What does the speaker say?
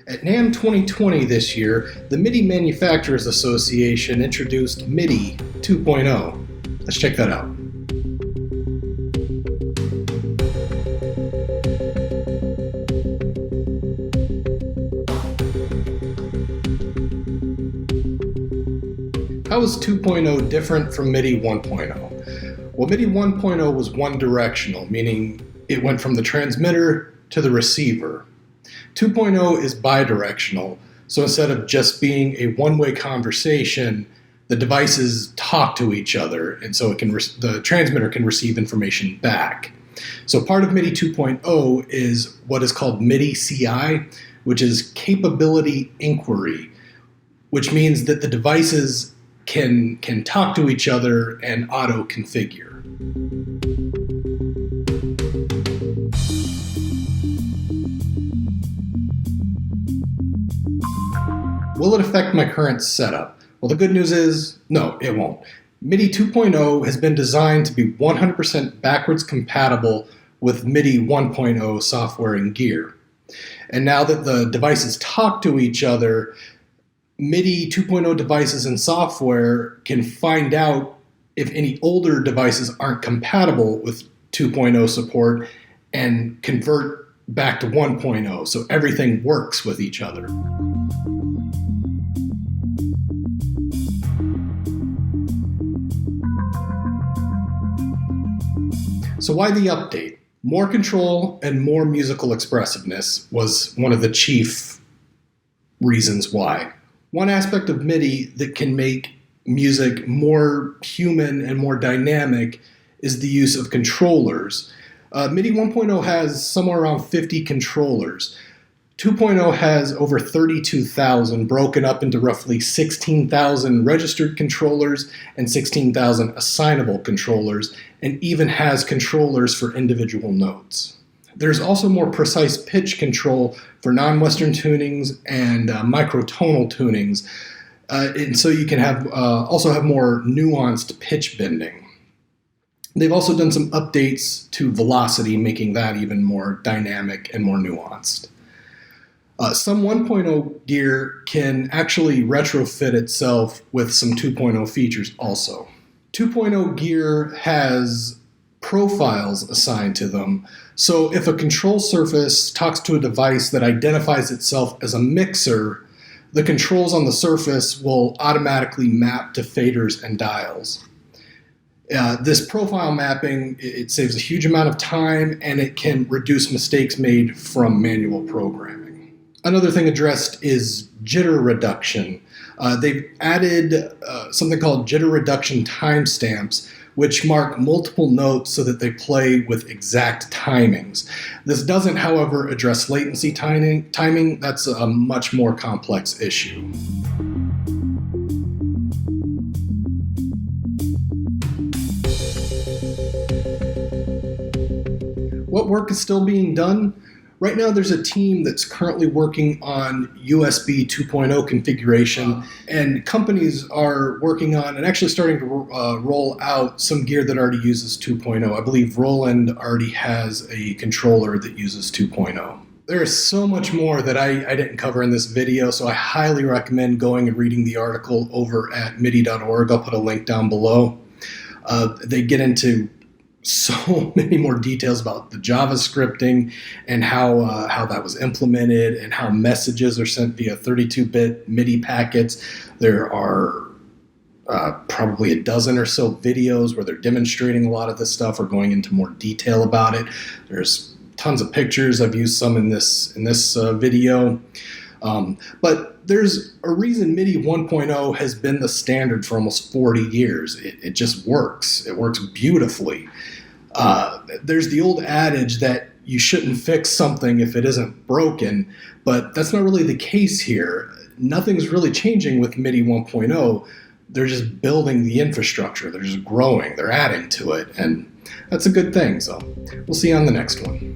At NAMM 2020 this year, the MIDI Manufacturers Association introduced MIDI 2.0. Let's check that out. How is 2.0 different from MIDI 1.0? Well, MIDI 1.0 was one-directional, meaning it went from the transmitter to the receiver. 2.0 is bidirectional, so instead of just being a one-way conversation, the devices talk to each other, and so the transmitter can receive information back. So part of MIDI 2.0 is what is called MIDI CI, which is capability inquiry, which means that the devices can talk to each other and auto-configure. Will it affect my current setup? Well, the good news is, no, it won't. MIDI 2.0 has been designed to be 100% backwards compatible with MIDI 1.0 software and gear. And now that the devices talk to each other, MIDI 2.0 devices and software can find out if any older devices aren't compatible with 2.0 support and convert back to 1.0, so everything works with each other. So why the update? More control and more musical expressiveness was one of the chief reasons why. One aspect of MIDI that can make music more human and more dynamic is the use of controllers. MIDI 1.0 has somewhere around 50 controllers. 2.0 has over 32,000, broken up into roughly 16,000 registered controllers and 16,000 assignable controllers, and even has controllers for individual notes. There's also more precise pitch control for non-Western tunings and microtonal tunings, and so you can also have more nuanced pitch bending. They've also done some updates to velocity, making that even more dynamic and more nuanced. Some 1.0 gear can actually retrofit itself with some 2.0 features also. 2.0 gear has profiles assigned to them, so if a control surface talks to a device that identifies itself as a mixer, the controls on the surface will automatically map to faders and dials. This profile mapping, it saves a huge amount of time, and it can reduce mistakes made from manual programming. Another thing addressed is jitter reduction. They've added something called jitter reduction timestamps, which mark multiple notes so that they play with exact timings. This doesn't, however, address latency timing. That's a much more complex issue. What work is still being done? Right now, there's a team that's currently working on USB 2.0 configuration, and companies are working on and actually starting to roll out some gear that already uses 2.0. I believe Roland already has a controller that uses 2.0. There is so much more that I didn't cover in this video, so I highly recommend going and reading the article over at MIDI.org. I'll put a link down below. They get into so many more details about the JavaScripting and how that was implemented and how messages are sent via 32-bit MIDI packets. There are probably a dozen or so videos where they're demonstrating a lot of this stuff or going into more detail about it. There's tons of pictures. I've used some in this video. But there's a reason MIDI 1.0 has been the standard for almost 40 years. It just works. It works beautifully. There's the old adage that you shouldn't fix something if it isn't broken, but that's not really the case here. Nothing's really changing with MIDI 1.0. They're just building the infrastructure. They're just growing. They're adding to it, and that's a good thing. So we'll see you on the next one.